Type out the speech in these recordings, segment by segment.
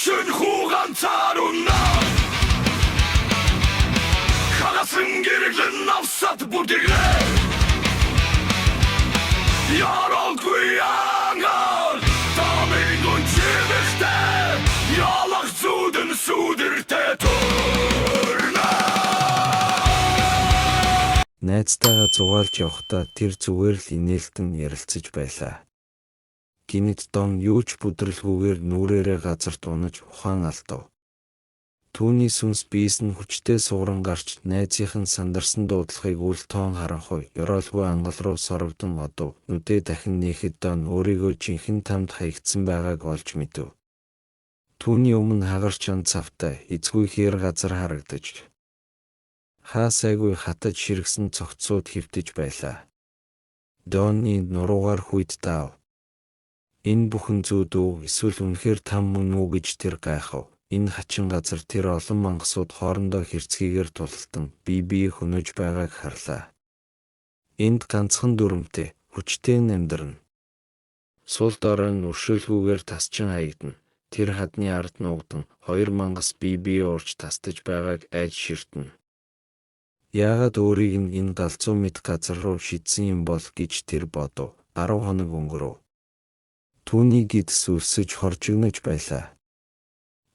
шүн хуган цаарунна хагасан гэрлэн авсад бүдиглээ яралгүй ангал тамиг үнчивэхтэй ялах зүудэн сүдэртэй төрнө. Найзтайгаа зугаалж явхдаа тэр зүгээр л инээлтэн ярилцаж байлаа. Гинэд Дон юу ч бүдрэлгүйгээр нүрээрээ газарт унаж ухаан алдав. Түүний сүнс биес нь хүчтэй сууран гарч найзынх нь сандарсан дуудлагыг үл тоон харанхуй ёроолгүй ангал руу сорогдон одов. Нүдээ дахин нээхэд Дон өөрийгөө жинхэнэ тамд хаягдсан байгааг олж мэдэв. Түүний өмнө хагарч цавтай эзгүй хээр газар харагдаж хаа сайгүй хатаж ширгсэн цогцсууд хөвтөж байлаа. Донны нуруугаар хүйд даав. Энэ бүхэн зүуд үү эсвэл үнэхээр там мөн үү гэж тэр гайхав. Энэ хачин газар тэр олон мангасууд хоорондоо хэрцгийгээр тултан бие хөнөж байгааг харлаа. Энд ганцхан дүрмтэй, хүчтэй амьдрна. Сул дорой нь өршөөлгүйгээр тасчин хаягдана. Тэр хадны ард нуугдан хоёр мангас бие уурж тастаж байгааг айж ширтэнэ. Яагаад өөрийг нь энэ галзуу мэд газар руу шидсэн юм бол гэж тэр бодов. 10 хоног өнгөрөв. Түүний гидс өлсөж хоржигнож байлаа.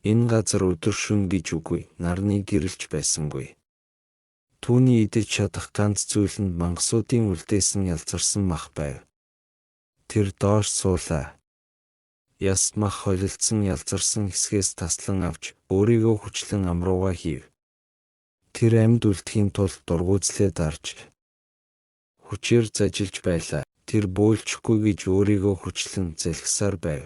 Энэ газар өдөр шөнө гэж үгүй, нарны гэрэлж байсангүй. Түүний идэж чадах ганц зүйл нь мангасуудын үлдээсэн ялзарсан мах байв. Тэр доош суулаа. Яс мах холилдсон ялзарсан хэсгээс таслан авч өөрийгөө хүчлэн амрууга хийв. Тэр амьд үлдэхийн тулд дургуутслээ дарж хүчээр зажилж байлаа. Тэр буйлчихгүй гэж өөрийгөө хүчлэн залхисаар байв.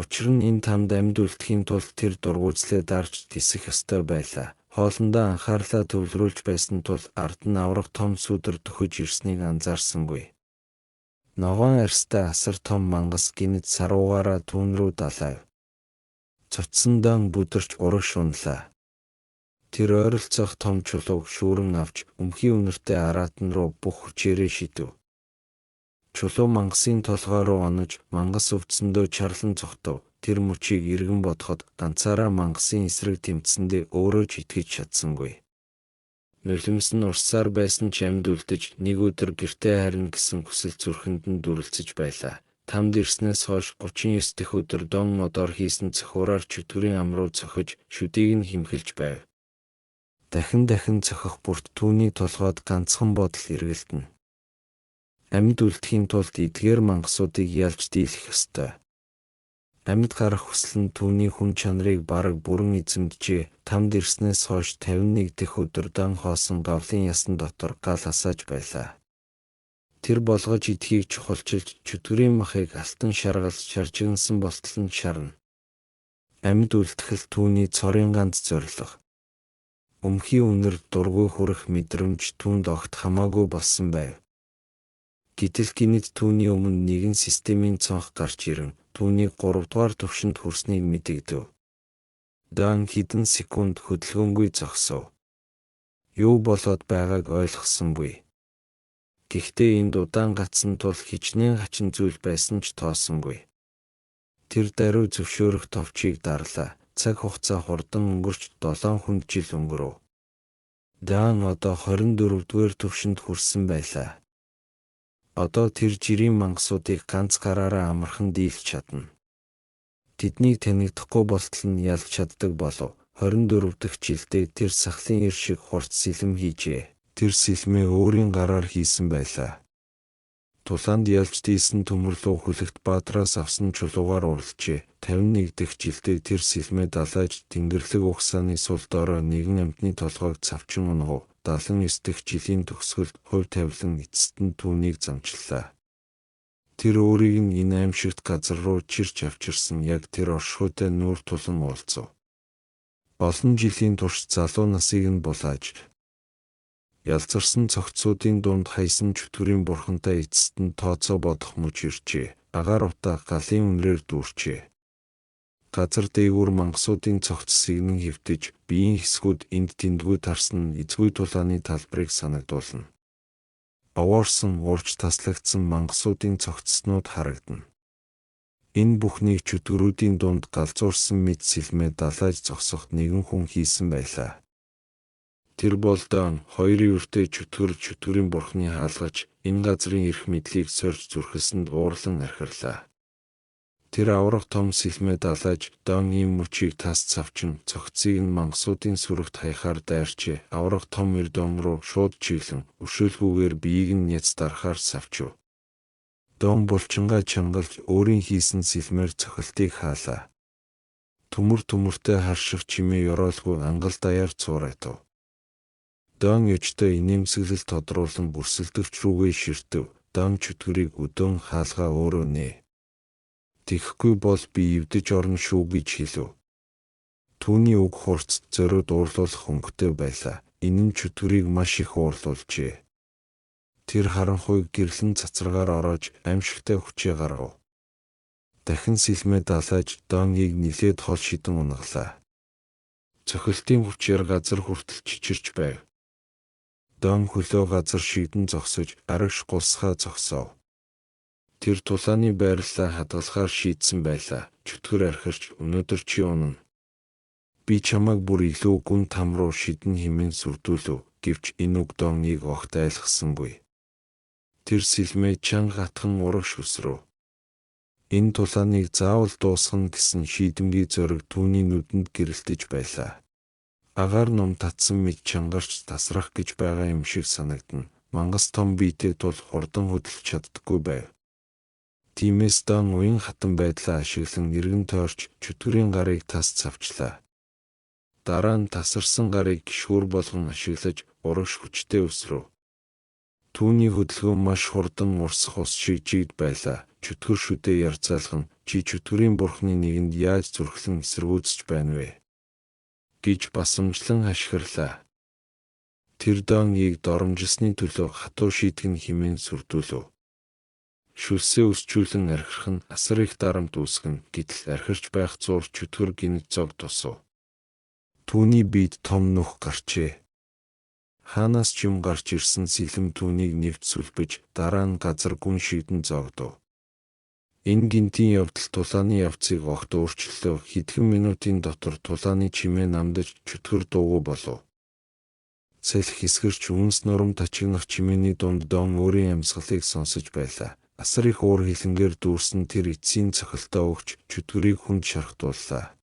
Учир нь энэ тамд амьд үлдэхийн тулд тэр дургуутслээ дарж тисэх ёстой байлаа. Хоолндоо анхаарлаа төвлөрүүлж байсан тул ард нь аврах том сүдэр төхөж ирснийг анзаарсангүй. Ногоон арьстай асар том мангас гинэд саруугаараа түүн рүү далайв. Цоцсондоо бүдэрч урагш унлаа. Тэр ойролцоох том чулууг шүүрэн авч өмхий үнэртэй араатан руу бүх хүчээрээ шидэв. Чулуу мангасын толгой руу онож мангас өвдсөндөө чарлан цогтов. Тэр мөчийг эргэн бодоход ганцаараа мангасын эсрэг тэмцсэндээ өөрөө ч итгэж чадсангүй. Нулимс нь урсаар байсан ч амьд үлдэж нэг өдөр гэртээ харина гэсэн хүсэл зүрхэнд нь дүрлцэж байлаа. Тамд ирснээс хойш 39 дэх өдөр Дон модоор хийсэн цохиураар чөтгөрийн ам руу цохиж шүдийг нь химхэлж байв. Дахин цохих бүрт түүний толгойд ганцхан бодол эргэлдэнэ. Амьд үлдэхийн тулд эдгээр мангасуудыг ялж дийлэх ёстой. Амьд гарах хүсэл нь түүний хүн чанарыг бараг бүрэн эзэмджээ. Тамд ирснээс хойш 51 дэх өдөр Дон хоосон гавлын ясан дотор гал асааж байлаа. Тэр болгож идэхийг чухалчилж чөтгөрийн махыг алтан шаргалж шаржигнсан болтол нь шарна. Амьд үлдэхэл түүний цорын ганц зорилго. Өмхий үнэр дургүй хүрэх мэдрэмж түүнд огт хамаагүй болсон байв. Гэтэл гинэд түүний өмнө нэгэн системийн цонх гарч ирэн түүний 3 дугаар түвшинд хүрснийг мэдэгдэв. Дон хэдэн секунд хөдөлгөөнгүй зогсов. Юу болоод байгааг ойлгосонгүй. Гэхдээ энд удаан гацсан тул хичнээн хачин зүйл байсан ч тоосонгүй. Тэр даруй зөвшөөрөх товчийг дарлаа. Цаг хугацаа хурдан өнгөрч 7 хүнд жил өнгөрөв. Дон одоо 24 дугаар түвшинд хүрсэн байлаа. Одоо тэр жирийн мангасуудыг ганц гараараа амархан дийлж чадна. Тэднийг танигдахгүй болтол нь ялж чаддаг болов. 24 дахь жилдээ тэр сахлын ир шиг хурц сэлэм хийжээ. Тэр сэлмээ өөрийн гараар хийсэн байлаа. Тулаанд ялж дийсэн төмөрлөө хүлэгт баатараас авсан чулуугаар уралжээ. 51 дахь жилдээ тэр сэлмээ далайж тэнгэрлэг угсааны сул дорой нэгэн амьтны толгойг цавчин унгав. 79 дахь жилийн төгсгөлд хувь тавилан эцэст нь түүнийг замчлаа. Тэр өөрийг нь энэ аимшигт газар руу чирч авчирсан яг тэр оршихуйтай нүүр тулан уулзав. Олон жилийн турш залуу насыг нь булааж ялзарсан цогцсуудын дунд хайсан чөтгөрийн бурхантай эцэст нь тооцоо бодох мөч иржээ. Агаар утаа галын үнрээр дүүрчээ. Газар дээгүүр мангасуудын цогцсыг нь хэвтэж, биеийн хэсгүүд энд тэндгүй тарсан эзгүй тулааны талбарыг санагдуулна. Овоорсон, уурж таслагдсан мангасуудын цогцснууд харагдана. Энэ бүхнийг чөтгөрүүдийн дунд галзуурсан мэт сэлмээ далайж зогсох нэгэн хүн хийсэн байлаа. Тэр бол Дан хоёрын үртэй чөтгөрийн бурхны хаалгач энэ газрын эрх мэдлийг сорж зүрхэсэнд уурлан архирлаа. Тэр аврах том сэлмээ далайж Дан ийм мөчийг тас цавчин цогцыг нь мангасуудын сүрэгт хаяхаар дайрчээ. Аврах том эрдом руу шууд чиглэн өшөөлгүйгээр биеийг нь няц дарахаар савчив. Дон булчингаа чангалж өөрийн хийсэн сэлмээр цохилтыг хаалаа. Төмөртэй харших чимээ ёроолгүй ангал даяар цуурайтав. Дон өвчтөй инээмсэглэл тодруулан бүрсэлдэгч рүүгээ ширтэв. Дон чөтгөрийг өдөөн хаалгаа өөрөө нээ. Тэгэхгүй бол би эвдэж орно шүү гэж хэлв. Түүний үг хурц зориуд уурлуулах хөнгөтэй байлаа. Энэ нь чөтгөрийг маш их уурлуулжээ. Тэр харанхуйг гэрлэн цацрагаар ороож аимшигтай хүчээ гаргав. Дахин сэлмээ далайж Донгийг нилээд хол шидэн унгалаа. Цохилтын хүчээр газар хүртэл чичирч байв. Дон хөлөө газар шидэн зогсож арагш гулсхаа зогсов. Тэр тулааны байрлалаа хадгалахаар шийдсэн байлаа. Чөтгөр архирч өнөөдөр чи унана. Би чамайг бүр илүү гүн там руу шидэн хэмээн сүрдүүлв гэвч энэ үг Донгийг огт айлгсангүй. Тэр сэлмээ чанга гатхан урагш өсрөв. Энэ тулааныг заавал дуусгана гэсэн шийдэмгий зориг түүний нүдэнд гэрэлтэж байлаа. Агаар ном татсан мэд чангарч тасрах гэж байгаа юм шиг санагдана. Мангас том биетэй тул хурдан хөдөлж чаддаггүй байв. Тиймээс Дон уян хатан байдлаа ашиглан эргэн тойрч чөтгөрийн гарыг тас цавчлаа. Дараа нь тасарсан гарыг гишүүр болгон ашиглаж урагш хүчтэй өсрөв. Түүний хөдөлгөөн маш хурдан урсах ус шиг жигд байлаа. Чөтгөр шүдээ ярцаалхан чи чөтгөрийн бурхны нэгэнд яаж зүрхлэн эсэргүүцэж байна вэ? Гэж басамжлан хашгирлаа. Тэр Донгийг доромжилсны төлөө хатуу шийтгэн хэмээн сүрдүүлв. Шүлсээ өсчүүлэн архирах нь асар их дарамт үүсгэн гэтэл архирч байх зуур чөтгөр гинэд зог тусав. Түүний биед том нүх гарчээ. Хаанаас ч юм гарч ирсэн сэлэм түүнийг нэвт сүлбэж дараа нь газар гүн шигдэн зогдов. Энэ гинтийн явдал тулааны явцыг огт өөрчлөлөө. Хэдхэн минутын дотор тулааны чимээ намдаж чөтгөр дуугүй болов. Салхи хэсгэрч үнс нурам тачигнах чимээний дунд Дон өөрийн амьсгалыг сонсож байлаа. Асар их уур хилэнгээр дүүрсэн тэр эцсийн цохилтоо өгч чөтгөрийг хүнд шархтууллаа.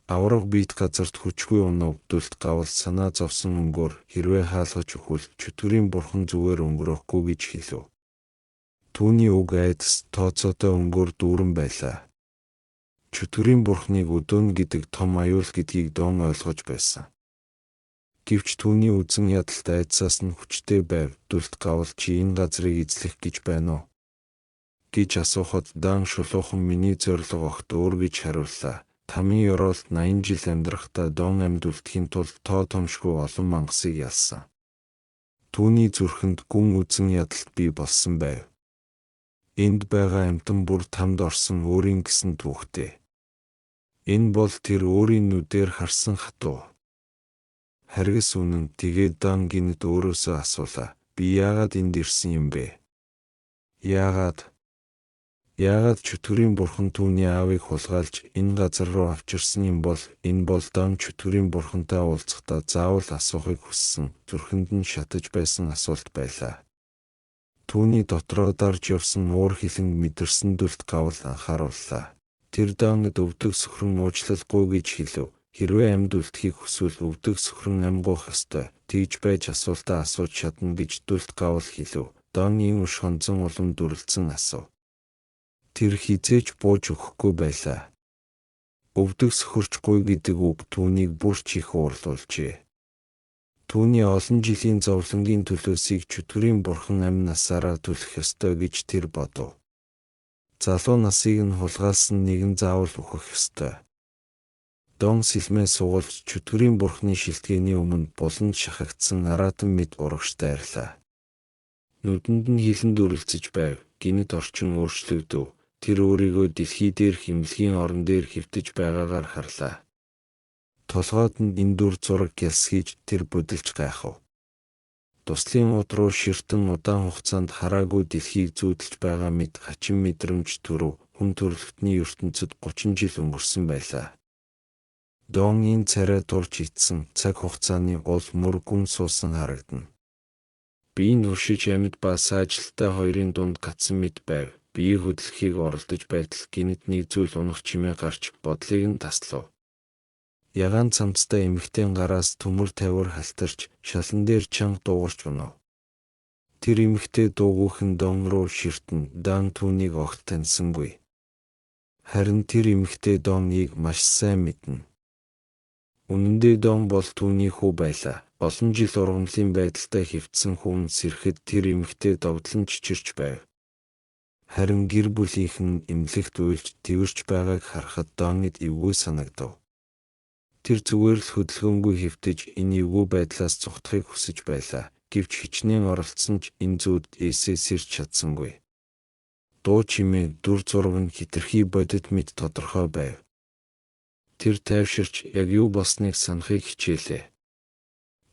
Авраг биет газарт хүчгүй унав дүлт гавал санаа зовсон өнгөөр хэрвээ хаалгаж өгвөл чөтгөрийн бурхан зүгээр өнгөрөхгүй гэж хэлв. Түүний үг айдас тооцоотой өнгөөр дүүрэн байлаа. Чөтгөрийн бурхныг өдөөн гэдэг том аюул гэдгийг Дон ойлгож байсан. Гэвч түүний үзэн ядалт айдсаас нь хүчтэй байв. Дүлт гавал чи энэ газрыг эзлэх гэж байна уу? Гэж асуухад Дон шулуухан миний зорилго огт өөр гэж хариуллаа. Тамийн ёроолд 80 жил амьдрахдаа Дон амьд үлдэхийн тулд тоо томшгүй олон мангасыг ялсан. Түүний зүрхэнд гүн үзэн ядалт бий болсон байв. Энд байгаа амьтан бүр тамд орсон өөрийн гэсэн түүхтэй. Энэ бол тэр өөрийн нүдээр харсан хатуу. Харгас үнэн. Тэгээд Дон гинэд өөрөөсөө асуулаа. Би яагаад энд ирсэн юм бэ? Яагаад чөтгөрийн бурхан түүний аавыг хулгайлж энэ газар руу авчирсан юм бол энэ бол Дон чөтгөрийн бурхантай уулзахдаа заавал асуухыг хүссэн зүрхэнд нь шатаж байсан асуулт байлаа. Түүний дотроо дарж явсан уур хилэн мэдэрсэн дүлт гавал анхаарууллаа. Тэр Донд өвдөг сөхрөн уучлалгүй гэж хэлв. Хэрвээ амьд үлдэхийг хүсвэл өвдөг сөхрөн амьгуух ёстой. Тэгж байж асуултаа асууж чадна гэж дүлт гавал хэлв. Донгийн уш хонзон улам дүрлцэн асуув. Тэр хизээж бууж өгөхгүй байлаа. Өвдөг сөхөрчгүй гэдэг үг түүнийг бүрч их уурлуулжээ. Түүний олон жилийн зовлонгийн төлөөсийг чөтгөрийн бурхан амь насаараа түлхэх ёстой гэж тэр бодов. Залуу насыг нь хулгайлсан нэгэн заавал үхэх ёстой. Дон сэлмээ суулж чөтгөрийн бурханы шилтгэний өмнө буланд шахагдсан аратан мэд урагш дайрлаа. Нүдэнд нь хилэн дүрлцэж байв. Гинэд орчин өөрчлөгдөв. Тэр өөрийгөө дэлхий дээр химлэгийн орон дээр хэвтэж байгаагаар харлаа. Толгойд нь энэ дүр зураг гялсхийж тэр бодилж гайхав. Туслын уд руу ширтэн удаан хугацаанд хараагүй дэлхийг зүүдэлж байгаа мэд хачин мэдрэмж төрөв. хүн төрөлхтний ертөнцид 30 жил өнгөрсөн байлаа. Дон энэ царай дурж ицсэн цаг хугацааны гол мөр гүн суусан харагдана. Би нүршиж амьд ба саажилттай хоёрын дунд гацсан мэт байв. Бие хөдлөхийг оролдож байтал гинэт нэг зүйл унах чимээ гарч бодлыг нь таслав. Ягаан цамцтай эмэгтэйн гараас төмөр тавир халтарч шалан дээр чанга дуугарч унав. Тэр эмэгтэй дуугүйхэн Дон руу ширтэн Дан түүнийг огт таньсангүй. Харин тэр эмэгтэй Доныг маш сайн мэднэ. Үнэн дээр Дон бол түүний хүү байлаа. Олон жил ургамлын байдалтай хэвтсэн хүн сэрэхэд тэр эмэгтэй довдлон чичирч байв. Харин гэр бүлийнх нь эмнэлэгт уйлж тэрч байгааг харахад Донид эвгүй санагдав. Тэр зүгээр л хөдөлгөөнгүй хэвтэж энэ эвгүй байдлаас зугтахыг хүсэж байлаа. Гэвч хичнээн оролцсон ч энэ зүүд эсээ сэрч чадсангүй. Дуу чимээ дүр зураг нь хитрхи бодит мэд тодорхой байв. Тэр тайвширч яг юу болсныг санахыг хичээлээ.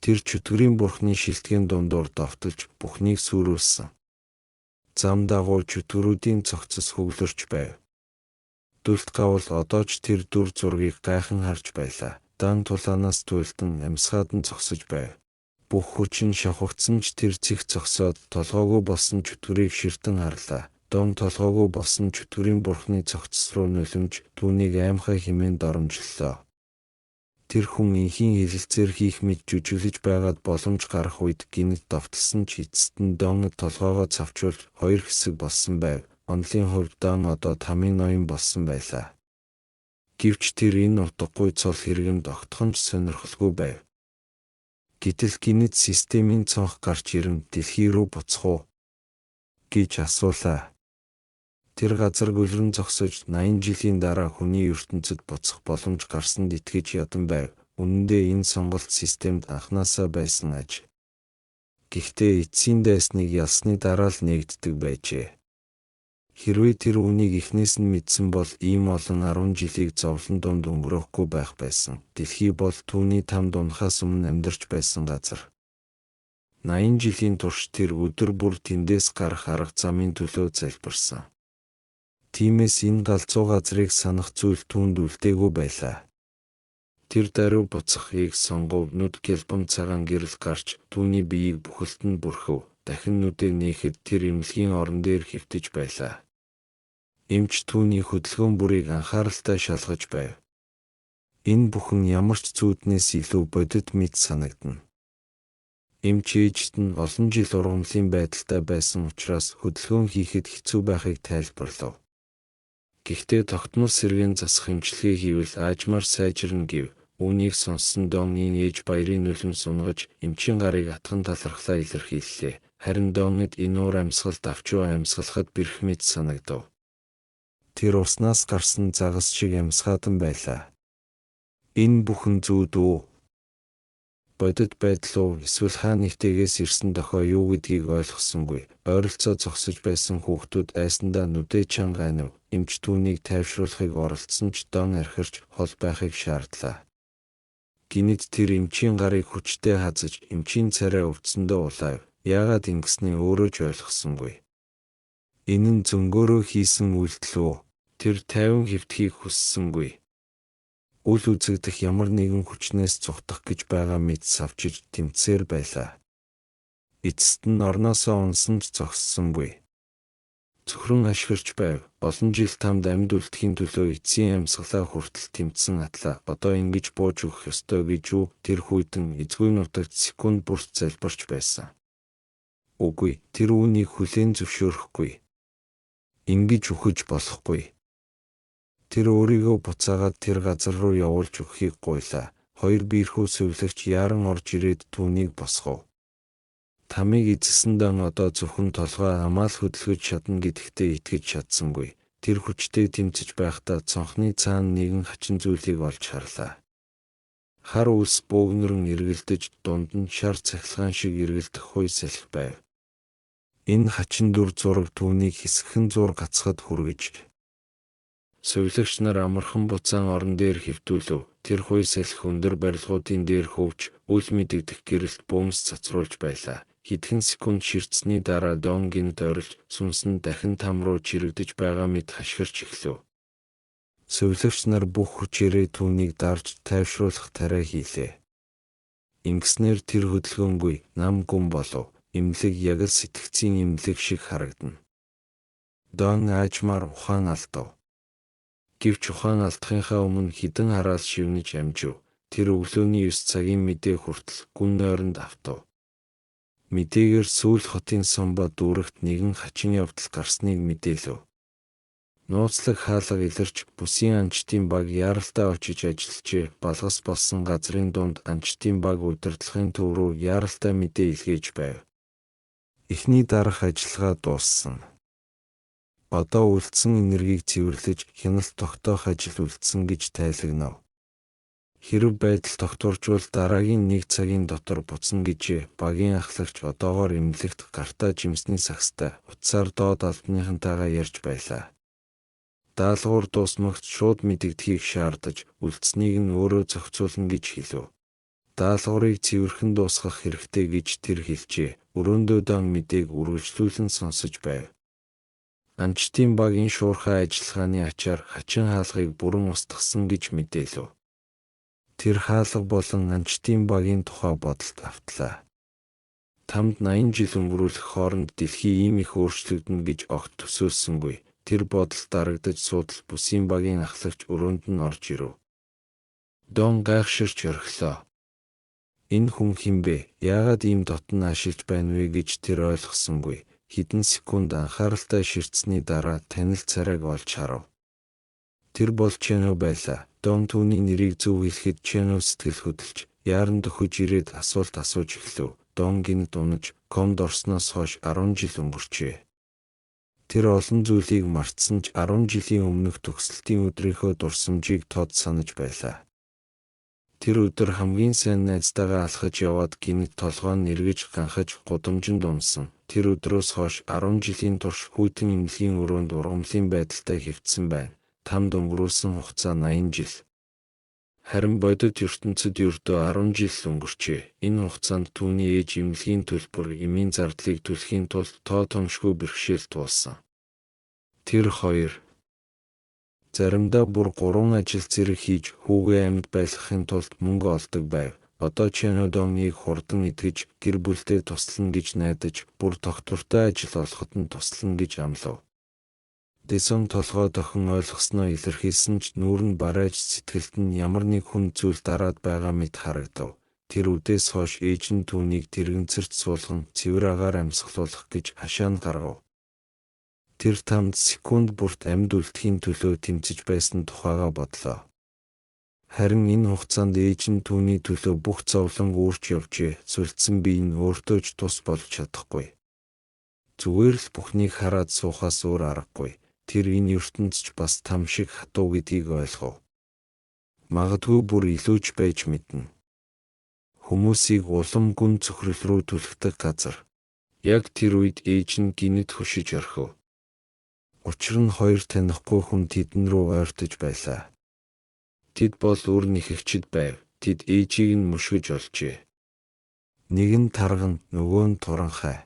Тэр чөтгөрийн бурхны шилтгэн дундуур довтолж бүхнийг сүрүүлсэн. Зам дагуу чөтгөрүүдийн цогцос хөглөрч байв. Дүлт гавал одоо ч тэр дүр зургийг гайхан харж байлаа. Дан тулаанаас туйлдан амьсгаад нь зогсож байв. Бүх хүч нь шавхагдсан ч тэр цэг зогсоод толгоогүй болсон чөтгөрийг ширтэн харлаа. Дон толгоогүй болсон чөтгөрийн бурхны цогцос руу нулимж түүнийг аймхай хэмээн доромжллоо. Тэр хүн инхийн хэлэлцээр хийх мэд жүжиглэж байгаад боломж гарах үед гинэт довтлсон ч эцэст нь Донод толгоогоо цавчуулж хоёр хэсэг болсон байв. Онлын хувьд Дон одоо тамийн ноён болсон байлаа. Гэвч тэр энэ утгагүй цол хэрэгэнд огтхон ч сонирхолгүй байв. Гэтэл гинэт системийн цонх гарч ирэн дэлхий рүү буцах уу гэж асуулаа. Тэр газар гөлрөн зогсож 80 жилийн дараа хүний ертөнцид буцах боломж гарсанд итгэж ядан байв. Үнэн дээр энэ сонголт системд анхнаасаа байсан аж. Гэхдээ эцсийн дайсныг ялсны дараа л нэгддэг байжээ. Хэрвээ тэр үнийг эхнээс нь мэдсэн бол ийм олон 10 жилийг зовлон дунд өнгөрөөхгүй байх байсан. Дэлхий бол түүний там дунахаас өмнө амьдарч байсан газар. 80 жилийн турш тэр өдөр бүр тэндээс гарах арга замын төлөө залбирсан. Тиймээс энэ галзуу газрыг санах зүйл түүнд үлдээгүй байлаа. Тэр даруй буцахыг сонгов нүд гэлбэм цагаан гэрэл гарч түүний биеийг бүхэлдэн бүрхөв. Дахин нүдээ нээхэд тэр эмнэлгийн орон дээр хэвтэж байлаа. Эмч түүний хөдөлгөөн бүрийг анхааралтай шалгаж байв. Энэ бүхэн ямар ч зүүднээс илүү бодит мэд санагдана. Эмч ээжт нь олон жил ургамлын байдалтай байсан учраас хөдөлгөөн хийхэд хэцүү байхыг тайлбарлав. Гэхдээ тогтмол сэргийн засах эмчилгээ хийвэл аажмаар сайжирна гэв. Үүнийг сонссон Дон энэ ээж баярын нулимс сунгаж эмчийн гарыг атхан талархлаа илэрхийллээ. Харин Донид энэ уур амьсгалд авчуу амьсгалахад бэрх мэд санагдав. Тэр уснаас гарсан загас шиг амьсгаатан байлаа. Энэ бүхэн зүүд үү? Бодит байдал уу эсвэл хаа нэгтээс ирсэн дохой юу гэдгийг ойлгосонгүй. Ойролцоо зогсож байсан хүүхдүүд айсандаа нүдээ чанга анив. Эмч түүнийг тайвшруулахыг оролдсон ч Дон архирч хол байхыг шаардлаа. Гинэт тэр эмчийн гарыг хүчтэй хазаж эмчийн царай өвдсөндөө улаав. Яагаад ингэснээ өөрөө ч ойлгосонгүй. Энэ нь зөнгөөрөө хийсэн үйлдэл үү? Тэр 50 хэвтхийг хүссэнгүй. Үл үзэгдэх ямар нэгэн хүчнээс зүхтах гэж байгаа мэд савчиж тэмцээр байлаа. Эцэст нь орноосоо унсан ч зогссонгүй. Цөхрөн ашгирч байв. Олон жил тамд амьд үлдэхийн төлөө эцсийн амьсгалаа хүртэл тэмцсэн атлаа. Одоо ингэж бууж өгөх ёстой гэж үү? Тэр хүйтэн эзгүй нутагт секунд бүрт залбирч байсан. Үгүй, тэр үүнийг хүлээн зөвшөөрөхгүй. Ингэж үхэж болохгүй. Тэр өөрийгөө буцаагаад тэр газар руу явуулж өгөхийг гуйлаа. Хоёр биерхүү сувлагч яран орж ирээд түүнийг босгов. Тамиг эзэлсэн Дон одоо зөвхөн толгой амаал хөдөлгөж чадна гэдэгтээ итгэж чадсангүй. Тэр хүчтэй тэмцэж байхдаа цонхны цаана нэгэн хачин зүйлийг олж харлаа. Хар үлс бөөгнөрөн эргэлдэж дунд нь шар цахилгаан шиг эргэлдэх хуй салхи байв. Энэ хачин дүр зураг түүнийг хэсэгхэн зур гацхад хүргэж. Сувлагч нар амархан буцаан орон дээр хэвтүүлв. Тэр хуй салхи өндөр барилгуудын дээр хөвч үл мэдэгдэх гэрэлт бөмс цацруулж байлаа. Хэдхэн секунд ширтсэний дараа Дон гинт ойрлж сүнс нь дахин там руу чирэгдэж байгаа мэт хашгирч эхлэв. Сувилагч нар бүх хүчээрээ түүнийг дарж тайвшруулах тариа хийлээ. Ингэснээр тэр хөдөлгөөнгүй нам гүн болов. Имлэг яг л сэтгцийн имлэг шиг харагдана. Дон аажмаар ухаан алдав. Гэвч ухаан алдахынхаа өмнө хідэн хараас шивнэж амжив. Тэр өглөөний 9 цагийн мэдээ хүртэл гүн нойронд автав. Мэдээгээр сүүл хотын Сомба дүүрэгт нэгэн хачин явдал гарсныг мэдээлв. Нууцлаг хаалга илэрч бүсийн анчтын баг яаралтай очиж ажиллажээ. Балгас болсон газрын дунд анчтын баг удирдлагын төв рүү яаралтай мэдээ илгээж байв. Эхний дарах ажиллагаа дууссан. Одоо үлдсэн энергийг цэвэрлэж хяналт тогтоох ажил үлдсэн гэж тайлагнав. Хэрэв байдал тогтворжвол дараагийн 1 цагийн дотор буцна гэжээ. Багийн ахлагч одоогоор эмнэлэгт гартаа жимсний сагстай утсаар доод албаныхантайгаа ярьж байлаа. Даалгавар дуусмагт шууд мэдэгдэхийг шаардаж үлдсэнийг нь өөрөө зохицуулна гэж хэлв. Даалгаврыг цэвэрхэн дуусгах хэрэгтэй гэж тэр хэлжээ. Өрөөндөө Дон мэдээг үргэлжлүүлэн сонсож байв. Анчтын багийн шуурхай ажиллагааны ачаар хачин хаалгыг бүрэн устгасан гэж мэдээлв. Тэр хаалга болон анчтын багийн тухай бодолд автлаа. Тамд 80 жил өнгөрүүлэх хооронд дэлхий ийм их өөрчлөгдөнө гэж огт төсөөлсөнгүй. Тэр бодолд дарагдаж суудал бүсийн багийн ахлагч өрөөнд нь орж ирэв. Дон гайхширч орхилоо. Энэ хүн хэн бэ? Яагаад ийм дотн ашиглаж байна вэ гэж тэр ойлгосонгүй. Хэдэн секунд анхааралтай ширтсэний дараа танил царайг олж харав. Тэр бол Чэно байлаа. Дон түүний нэрийг зөв хэлэхэд Чэно сэтгэл хөдлөж, яаран дөхөж ирээд асуулт асууж эхлэв. Дон гинт унаж, комд орсноос хойш 10 жил өнгөрчээ. Тэр олон зүйлийг мартсан ч 10 жилийн өмнөх төгсөлтийн өдрийнхөө дурсамжийг тод санаж байлаа. Тэр өдөр хамгийн сайн найзтайгаа алхаж яваад гинт толгойн эргэж ганхаж гудамжинд унсан. Тэр өдрөөс хойш 10 жилийн турш хүйтэн эмнэлгийн өрөөнд ургамлын байдалтай хэвтсэн байна. Тамд өнгөрүүлсэн хугацаа 80 жил. Харин бодит ертөнцид ердөө 10 жил өнгөрчээ. Энэ хугацаанд түүний ээж эмнэлгийн төлбөр эмийн зардлыг төлөхийн тулд тоо томшгүй бэрхшээл туулсан. Тэр хоёр заримдаа бүр 3 ажил зэрэг хийж хүүгээ амьд байлгахын тулд мөнгө олдог байв. Одоо Чэно Доныг хурдан идгэж гэр бүлдээ туслана гэж найдаж бүр тогтвортой ажил олоход нь туслана гэж амлав. Дэсон толгой дохин ойлгосноо илэрхийлсэн ч нүүр нь барайж сэтгэлд нь ямар нэг хүн зүйл дараад байгаа мэт харагдав. Тэр үдээс хойш ээж нь түүнийг тэрэгцэрт суулган цэвэр агаар амьсгалуулах гэж хашаа нь гаргав. Тэр тамд секунд бүрт амьд үлдэхийн төлөө тэмцэж байсан тухайгаа бодлоо. Харин энэ хугацаанд ээж нь түүний төлөө бүх зовлон үүрч явжээ. Сүлдсэн бие нь өөртөө ч тус болж чадахгүй. Зүгээр л бүхнийг хараад суухаас өөр аргагүй. Тэр энэ ертөнцч бас там шиг хатуу гэдгийг ойлгов. Магадгүй бүр илүүж байж мэднэ. Хүмүүсийг улам гүн цөхрөл рүү түлхдэг газар. Яг тэр үед ээж нь гинэт хөшиж орхив. Учир нь хоёр танихгүй хүн тэдэн рүү ойртож байлаа. Тэд бол үр нэхэгчд байв. Тэд ээжийг нь мушгиж олжээ. Нэг нь тарган, нөгөө нь туранхай.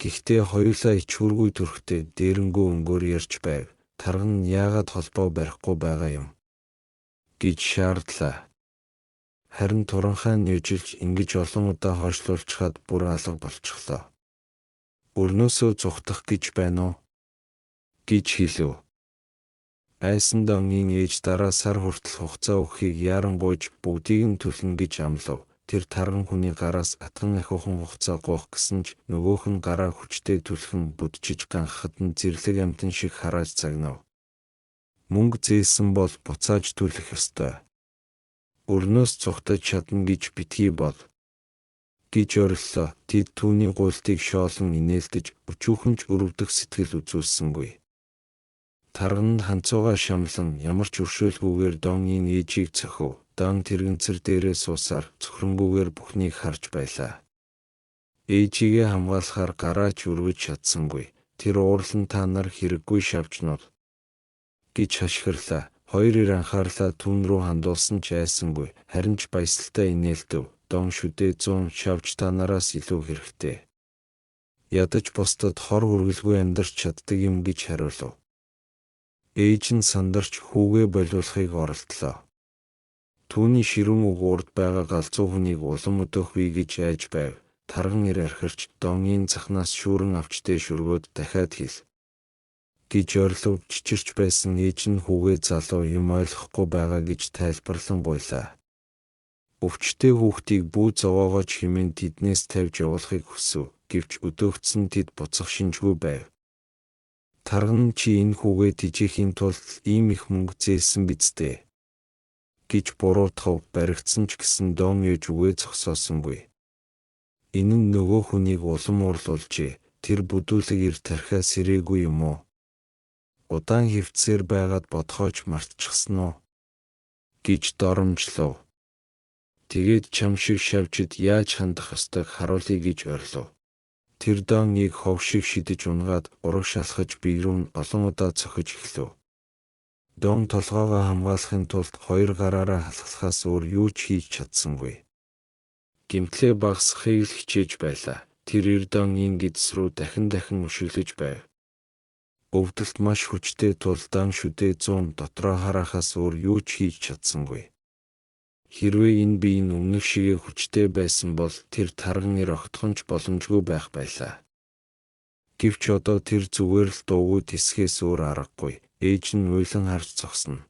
Гэхдээ хоёулаа ичхүргүй төрхтэй дээрэнгүү өнгөөр ярьж байв. Тарган нь яагаад холбоо барихгүй байгаа юм гэж шаардлаа. Харин туранхай нь нэжилж ингэж олон удаа хойшлуулчихад бүр алга болчихлоо. Өрнөөсөө зүхтах гэж байна уу гэж хэлв. Айсан Донгийн ээж дараа сар хүртэл хугацаа өгөхийг ярангуйж бүгдийг нь төлнө гэж амлав. Тэр тарган хүний гараас атган ахиухан хугацаа гоох гэсэн ч нөгөөх нь гараа хүчтэй түлхэн бүдчиж ганхахад нь зэрлэг амтан шиг харааж загнав. Мөнгө зээсэн бол буцааж төлөх ёстой. Өрнөөс цухтаж чадна гэж битгий бол гэж ориллоо. Тэд түүний гуйлтыг шоолон инээлдэж өчүүхэн ч өрөвдөх сэтгэл үзүүлсэнгүй. Тарган нь ханцуугаа шамлан ямар ч өршөөлгүйгээр Донгийн ээжийг цохив. Дон тэрэгцэр дээрээ суусаар цөхрөнгүүгээр бүхнийг харж байлаа. Ээжигээ хамгаалахаар гараач өргөж чадсангүй. Тэр уурлан та нар хэрэггүй шавжнууд гэж хашгирлаа. Хоёр ир анхаарлаа түүн рүү хандуулсан ч айсангүй. Харин ч баясгалтай инээлдэв. дон шүдээ 100 шавж та нараас илүү хэрэгтэй. Ядаж бусдад хор хүргэлгүй амьдарч чаддаг юм гэж хариулав. Ээж нь сандарч хүүгээ болиулахыг оролдлоо. Түүний ширүүн үг урд байгаа галзуу хүнийг улам өдөөх бий гэж айж байв. Тарган ир архирч донгийн захнаас шүүрэн авч дэшүргөөд дахиад хэл. Гэж орилов чичирч байсан ээж нь хүүгээ залуу юм ойлгохгүй байгаа гэж тайлбарлан гуйлаа. Өвчтэй хүүхдийг бүү зовоогооч хэмээн тэднээс тавьж явуулахыг хүсв. Гэвч өдөөгдсөн тэд буцах шинжгүй байв. Тарган чи энэ хүүгээ тижээхийн тулд ийм их мөнгө зээлсэн биз дээ. Гэж буруутгав баригдсан ч гэсэн дон ээж үгээ зогсоосонгүй. Энэ нь нөгөө хүнийг улам урлуулжээ. Тэр бүдүүлэг ир тархиа сэрээгүй юм уу? Удаан хөвцсээр байгаад бодхооч мартчихсан уу? Гэж доромжлов. Тэгээд чам шиг шавжид яаж хандах ёстойг харуулъя гэж орилов. Тэр доныг хов шиг шидэж унгаад ураг шалхаж биерүүн олон удаа цохиж эхлэв. Дон толгоогоо хамгаалахын тулд хоёр гараараа халахлахаас өөр юу ч хийж чадсангүй. Гимтлээ багасгахыг л хичээж байлаа. Тэр Эрдонгийн гидс рүү дахин өшөглөж байв. Өвдөлт маш хүчтэй тул дан шүдээ 100 дотроо харахаас өөр юу ч хийж чадсангүй. Хэрвээ энэ биеийн өмнөх шигээ хүчтэй байсан бол тэр тарган ир огтхонч боломжгүй байх байлаа. Гэвч одоо тэр зүгээр л дуугүй тисгээс өөр аргагүй. Ээж нь уйлан харж зогсно.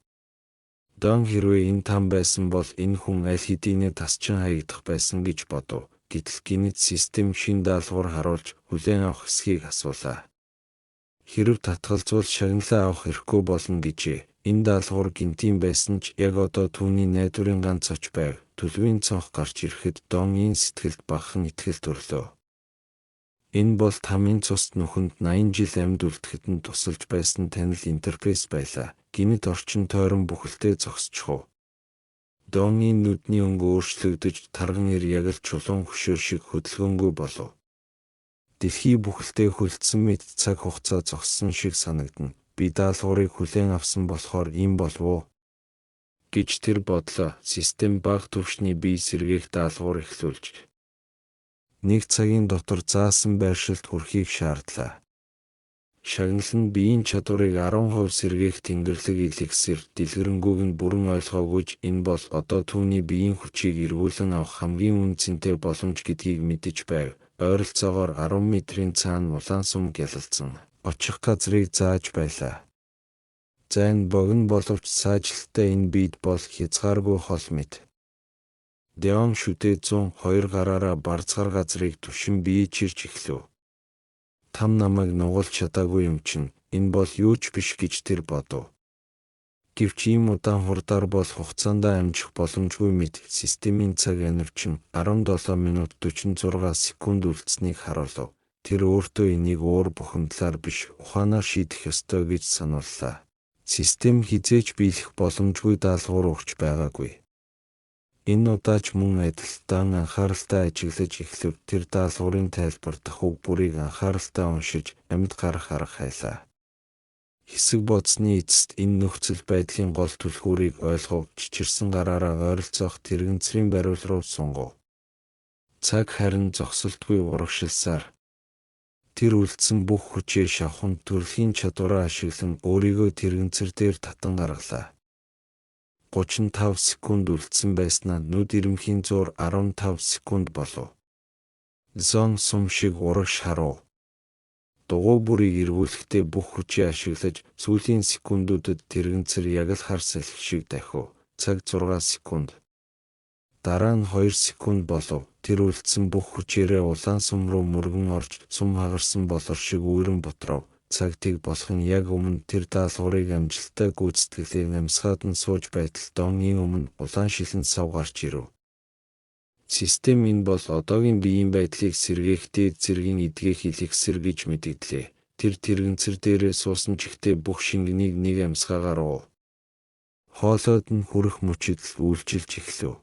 Дон хэрвээ энэ там байсан бол энэ хүн аль хэдийнэ тасчин хаягдах байсан гэж бодов. Гэтэл гинэт систем шин даалгавар харуулж хүлээн авах эсхийг асуулаа. Хэрв татгалзуул шагналаа авах хэрэггүй болно гэжээ. Энэ даалгавар гинтийн байсан ч яг одоо түүний найдварын ганц оч байв. Төлөвийн цонх гарч ирэхэд Донгийн сэтгэлд багахан итгэл төрлөө. Энэ бол тамийн цуст нүхэнд 80 жил амьд үлдэхэд нь тусалж байсан танил интерфейс байлаа. Гинэт орчин тойрон бүхэлдээ зогсчихов. Донгийн нүдний өнгө өөрчлөгдөж тарган ир яг л чулуун хөшөөр шиг хөдөлгөөнгүй болов. Дэлхий бүхэлдээ хөлдсөн мэт цаг хугацаа зогссон шиг санагдана. Би даалгаврыг хүлээн авсан болохоор ийм болов уу? Гэж тэр бодлоо. Систем бага түвшний бие сэргээх даалгавар эхлүүлж. Нэг цагийн дотор заасан байршилд хүрэхийг шаардлаа. Шагнал нь биеийн чадварыг 10% сэргээх тэнгэрлэг эликсир дэлгэрэнгүйг нь бүрэн ойлгоогүй. Энэ бол одоо түүний биеийн хүчийг эргүүлэн авах хамгийн үнцэнтэй боломж гэдгийг мэдэж байв. Ойролцоогоор 10 метрийн цаана улаан сум гялалзсан очих газрыг зааж байлаа. Зайн богино боловч саажилттай энэ биед бол хязгааргүй хол мэт. Дон шүдээ 102 гараараа барцгаар газрыг түшин бие чирч эхлэв. Там намайг нугалж чадаагүй юм чинь энэ бол юу ч биш гэж тэр бодов. Гэвч ийм удаан хурдаар бол хугацаанд амжих боломжгүй мэт системийн цаг анивчин 17 минут 46 секунд үлдсэнийг харуулв. Тэр өөртөө энийг уур бухимдлаар биш ухаанаар шийдэх ёстой гэж санууллаа. Систем хизээж биелэх боломжгүй даалгавар өгч байгаагүй. Энэ удаач мөн адилтан анхааралтай ажиглаж эхлэв. Тэр даалгаврын тайлбар дах үг бүрийг анхааралтай уншиж амьд гарах арга хайлаа. Хэсэг бодсны эцэст энэ нөхцөл байдлын гол түлхүүрийг ойлгов. Чичирсэн гараараа ойролцоох тэрэгцрийн бариул руу сунгав. Цаг харин зогсолтгүй урагшилсаар. Тэр үлдсэн бүх хүчээр шавханд төрөлхийн чадвараа ашиглан өөрийгөө тэрэгцэр дээр татан гаргалаа. 35 секунд үлдсэн байснаа нүд ирэмхийн зуур 15 секунд болов. Зон сум шиг урагш харав. Дугуй бүрийг эргүүлэхдээ бүх хүчээ ашиглаж сүүлийн секундуудад тэрэгцэр яг л хар салхи шиг дахив. Цаг 6 секунд. Дараа нь 2 секунд болов. Тэр үлдсэн бүх хүчээрээ улаан сум руу мөргөн орж сум хагарсан болор шиг үүрэн ботров. Цагтыг болохын яг өмнө тэр даалгаврыг амжилттай гүйцэтгэлээр намсгаад нь сууж байтал Донгийн өмнө улаан шилэн сав гарч ирэв. Систем энэ бол одоогийн биеийн байдлыг сэргээх дээд зэргийн эдгэх эликсир гэж мэдэгдлээ. Тэр тэрэгцэр дээрээ суусан чихтэй бүх шингэнийг нэг амьсгаагаар уув. Хоолойд нь хүрэх мөчөд үйлчилж эхлэв.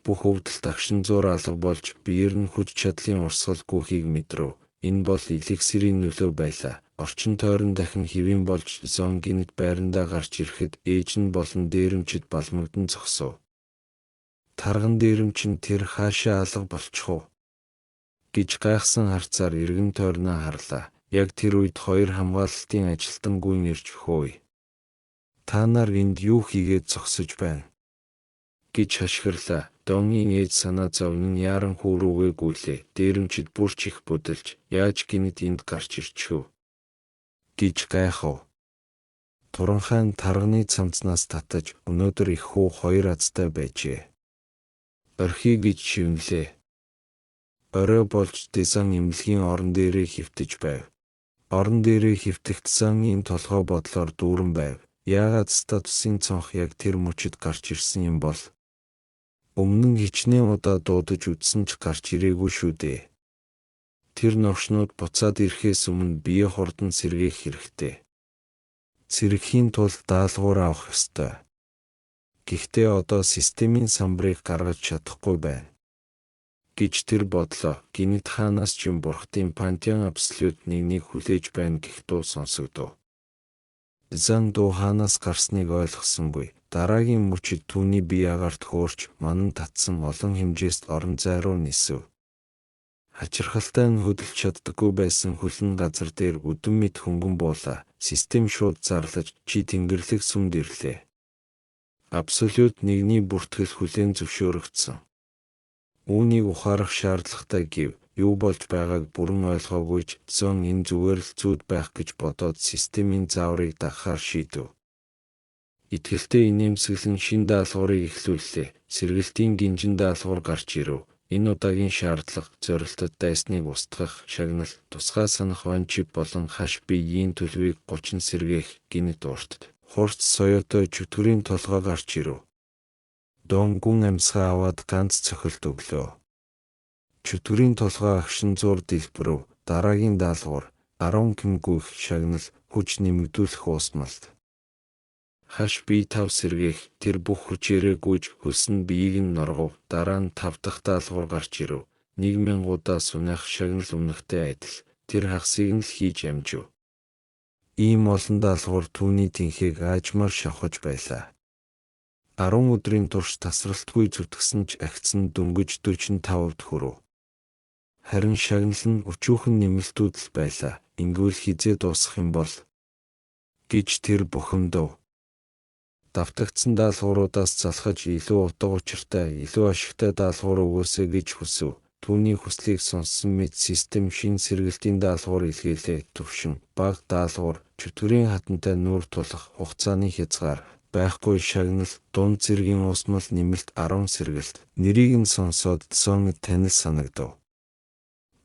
Бүх өвдөлт агшин зуур алга болж биеэр нь хүч чадлын урсгал гүөхийг мэдрэв. Энэ бол эликсирийн нөлөө байлаа. Орчин тойрон дахин хэвийн болж зон гинэт байрандаа гарч ирэхэд ээж нь болон дээрэмчид балмагдан зогсов. тарган дээрм чин тэр хаашаа алга болчих уу гэж гайхсан харцаар эргэн тойрноо харлаа. Яг тэр үед хоёр хамгаалалтын ажилтан гүйн ирж "Хөөе. Та нар энд юу хийгээд зогсож байна?" гэж хашгирлаа. Донгийн ээж санаа зовнон яаран хүү рүүгээ гүйлээ. Дээрэмчид бүр ч их будилж "Яаж гинэд энд гарч ирчихв?" гэж гайхав. Туранхай нь тарганы цамцнаас татаж өнөөдөр их хүү хоёр азтай байжээ. Орхий гэж шивнэлээ. Орой болж Десан эмнэлгийн орон дээрээ хөвтөж байв. Орон дээрээ хөвтөгдсөн энэ толгой бодлоор дүүрэн байв. Яагаад статусын цонх яг тэр мөчөд гарч ирсэн юм бол? Өмнө нь хичнээн удаа дуудаж үзсэн ч гарч ирээгүй шүү дээ. Тэр новшнууд буцаад ирэхээс өмнө бие хурдан сэргээх хэрэгтэй. Сэргэхийн тулд даалгавар авах ёстой. Гэхдээ одоо системийн самбарыг гаргаж чадахгүй байна гэж тэр бодлоо. Гинэт хаанаас ч юм бурхтын пантеон абсолют нэгнийг хүлээж байна гэх дуу сонсогдов. Зан дуу хаанаас гарсныг ойлгосонгүй. Дараагийн мөчид түүний бие агарт хөөрч манан татсан олон хэмжээст орон зай руу нисв. Хачирхалтай нь хөдөлж чаддаггүй байсан хөлн газар дээр өдөн мэд хөнгөн буулаа. Систем шууд зарлаж чи тэнгэрлэг сүмд ирлээ. Абсолют нэгний бүртгэл хүлээн зөвшөөрөгдсөн. Үүнийг ухаарах шаардлагатай гэв. Юу болж байгааг бүрэн ойлгоогүй ч зон энэ зүгээр л зүүд байх гэж бодоод системийн зааврыг дагахаар шийдэв. Итгэлтэй инээмсэглэн шин даалгаврыг эхлүүллээ. Сэргэлтийн гинжин даалгавар гарч ирэв. Энэ удаагийн шаардлага зорилтод дайсныг устгах, шагнал, тусгай санах ванчип болон хаш биеийн төлөвийг 30 сэргээх гинэт урт. Хурц соёотой чөтгөрийн толгой гарч ирэв. Дон гүн амьсгаа аваад ганц цохилт өглөө. Чөтгөрийн толгой агшин зур дэлбэрв. Дараагийн даалгавар 10 км гүйх шагнал, хүч нэмэгдүүлэх уусмалт. Хаш бие 5 сэргээх, тэр бүх хүчээрээ гүйж хөлсөн биеийг нь норгов. Дараа нь 5 дахь даалгавар гарч ирэв. 1000 удаа сунах шагнал өмнөхтэй адил. Тэр хагасыг нь л хийж амжив. Ийм олон даалгавар түүний тэнхийг аажмаар шавхаж байлаа. 10 өдрийн турш тасралтгүй зүтгэсэн ч агцсан дөнгөж 45-д хүрэв. Харин шагнал нь өчүүхэн нэмэлтүүд л байлаа. Ингүүл хизээ дуусах юм бол гэж тэр бухимдав. Давтагдсан даалгавруудаас залхаж илүү утга учиртай, илүү ашигтай даалгавар өгөөсэй гэж хүсв. Түүний хүслийг сонссон мэт систем шин сэргэлтийн даалгавар илгээлээ. Төвшин, бага даалгавар, чөтгөрийн хатантай нүүр тулах, хугацааны хязгаар, байхгүй шагнал, дунд зэргийн уусмал нэмэлт 10 сэргэлт. Нэрийг нь сонсоод сон танил санагдав.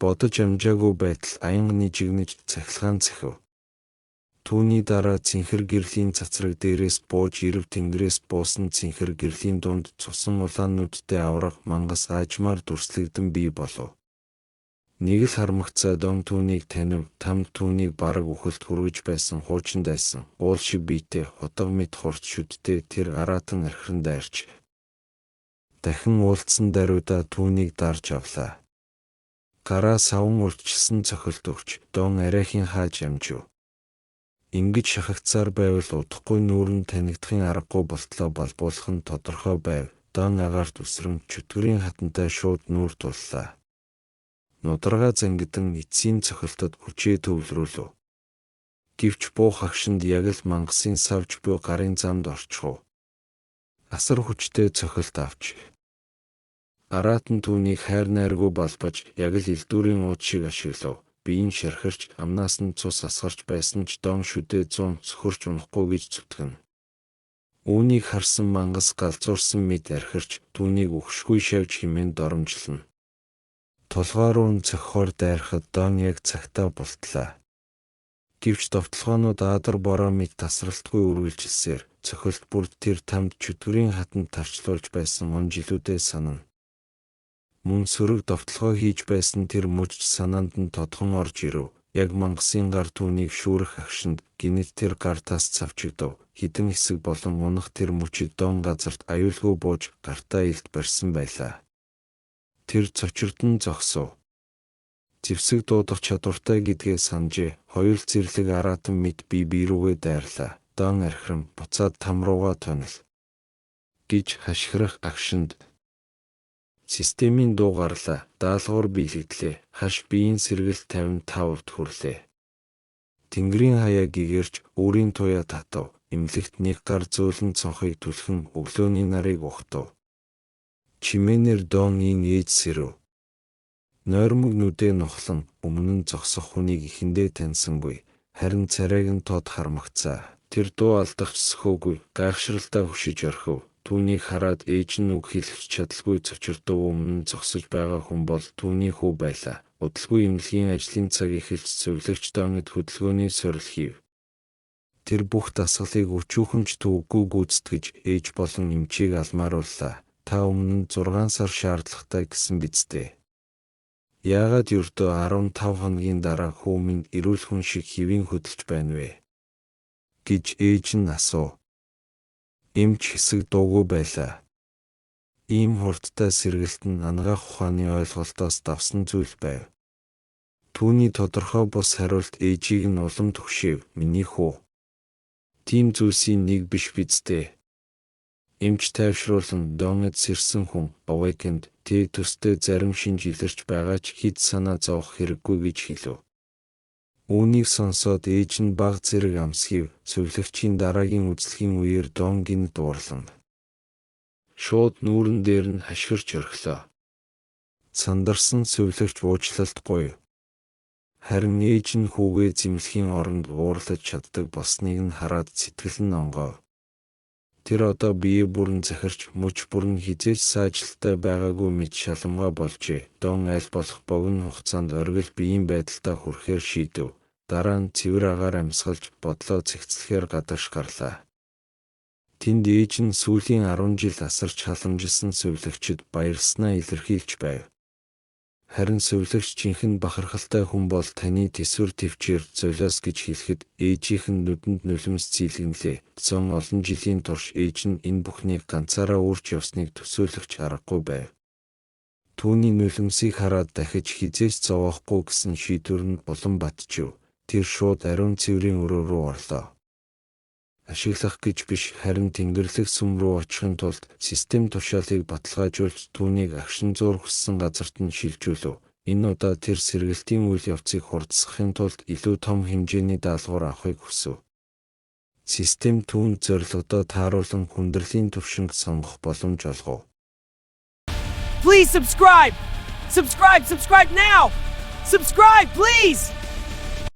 Бодож амжаагүй байтал аянга нижигнэж цахилгаан цахив. Түүний дараа цэнхэр гэрлийн цацраг дээрээс бууж ирв тэнгэрээс буусан цэнхэр гэрлийн дунд цусан улааннуудтай аврах мангас аажмаар дүрслэгдэн бий болов. Нэг л хармагцаа Дон түүнийг танив, тамд түүнийг бараг үхэлд хүргэж байсан хуучин дайсан. Уул шиг биетэй, хотог мэд хурц шүдтэй тэр аратан архиран дайрч. Дахин уулцсан даруйдаа түүнийг дарж авлаа. Гараа савн урьдчилсан цохилт өгч Дон арайхийн хааж амжив. Ингэж шахагцаар байвал удахгүй нүүрэн танигдахын аргагүй болтлоо балбуулах нь тодорхой байв. Дон агаарт үсрэн чөтгөрийн хатантай шууд нүүр туллаа. Нударгаа зангидан эцсийн цохилтод хүчээ төвлөрүүлв. Гэвч буух агшинд яг л мангасын савж буй гарын замд орчихов. Асар хүчтэй цохилт авч. Аратан түүнийг хайр найргүй балбаж яг л элдүүрийн ууд шиг ашиглав. Биеийн шархирч амнаас нь цус асгарч байсан ч Дон шүдээ 100 цөхөрч унахгүй гэж зүтгэн. Үүнийг харсан мангас галзуурсан мэд архирч түүнийг өгшгүй шавж хэмээн доромжлно. Толгой руу нь цохихоор дайрахад Дон яг цагтаа бултлаа. Гэвч довтлогоонууд адар бороо мэд тасралтгүй үргэлжилсээр цохилт бүрд тэр тамд чөтгөрийн хатанд тарчлуулж байсан он жилүүдээ санана. Мөн сөрөг довтлогоо хийж байсан тэр мужиж санаанд нь тодхон орж ирэв. Яг мангасын гар түүнийг шүүрэх агшинд гинэт тэр гартаас цавчигдав. Хідэн хэсэг болон унах тэр мөчид Дон газарт аюулгүй бууж гартаа илт барьсан байлаа. Тэр цочирдон зогсов. Зэвсэг дуудах чадвартай гэдгээ санджээ. Хоёр зэрлэг аратан мэд бие рүүгээ дайрлаа. Дон архиран буцаад там руугаа тонил гэж хашгирах агшинд Системийн дуу гарлаа, даалгавар биелэгдлээ, хаш биеийн сэргэлт 55% хүрлээ. Тэнгэрийн хаяа гэгэрч өөрийн туяа татав, эмнэлэгт нэг гар зөөлөн цонхыг түлхэн өглөөний нарыг ухтав. Чимээнэр Дон ийн ээж сэрв. Нойрмог нүдээ нухлан өмнө нь зогсох хүнийг ихэндээ таньсангүй, харин царайг нь тод хармагцаа. Тэр дуу алдах сөхөөгүй, гайхшралтай хөшиж орхив. Түүнийг хараад ээж нь үг хэлэх чадалгүй цочирдов өмнө зогсож байгаа хүн бол түүний хүү байлаа. Удалгүй эмнэлгийн ажлын цаг эхэлж зөвлөгч Донэд хөдөлгөөний сорил хийв. Тэр бүх дасгалыг өчүүхэмж төвөггүй гүйцэтгэж ээж болон эмчийг алмаарууллаа. Та өмнө нь 6 сар шаардлагатай гэсэн биз дээ. Яагаад ердөө 15 хоногийн дараа хүү минь эрүүл хүн шиг хэвийн хөдөлж байна вэ? Гэж ээж нь асуув. Эмч хэсэг дуугүй байлаа. Ийм хурдтай сэргэлт нь анагаах ухааны ойлголтоос давсан зүйл байв. Түүний тодорхой бус хариулт ээжийг нь улам түгшээв. Миний хүү. Тийм зүйлсийн нэг биш биз дээ. Эмч тайвшруулан Донэд сэрсэн хүн Awakened төстэй зарим шинж илэрч байгаа ч хэд санаа зовох хэрэггүй гэж хэлв. Үүнийг сонсоод ээж нь баг зэрэг амсхийв. Зөвлөгчийн дараагийн үзлэгийн үеэр Дон гинт дуурлан. Шууд нүүрэн дээр нь хашгирч орхилоо. Сандарсан зөвлөгч уучлалтгүй. Харин ээж нь хүүгээ зэмлэхийн оронд уурлаж чаддаг болсныг нь хараад сэтгэл нь онгойв. Тэр одоо бие бүрэн захирч мөч бүрэн хизээж саажилттай байгаагүй мэд шаламгаа болжээ. Дон аль болох богино хугацаанд оргил биеийн байдалтай хүрэхээр шийдэв. Дараа нь цэвэр агаар амьсгалж бодлоо цэгцлэхээр гадагш гарлаа. Тэнд ээж нь сүүлийн 10 жил асарч халамжилсан зөвлөгчөд баярлснаа илэрхийлж байв. Харин зөвлөгч жинхэнэ бахархалтай хүн бол таны тэсвэр төвчээр золиос гэж хэлэхэд ээжийнх нь нүдэнд нулимс зийлгэнлээ. Зон олон жилийн турш ээж нь энэ бүхнийг ганцаараа үрж явсныг төсөөлөгч аргагүй байв. Түүний нулимсыг хараад дахиж хизээж зовоохгүй гэсэн шийдвэр нь улам батжив. Тэр шууд ариун цэврийн өрөө рүү орлоо. Ашиглах гэж биш, харин тэнгэрлэг сүм рүү очихын тулд систем тушаалыг баталгаажуулж түүнийг агшин зуур хүссэн газарт нь шилжүүлв. Энэ удаа тэр сэргэлтийн үйл явцыг хурдсахын тулд илүү том хэмжээний даалгавар авахыг хүсв. Систем түүнд зорилгодоо тааруулан хүндрэлийн түвшинг сонгох боломж олгов. Please subscribe! Subscribe now! Subscribe, please!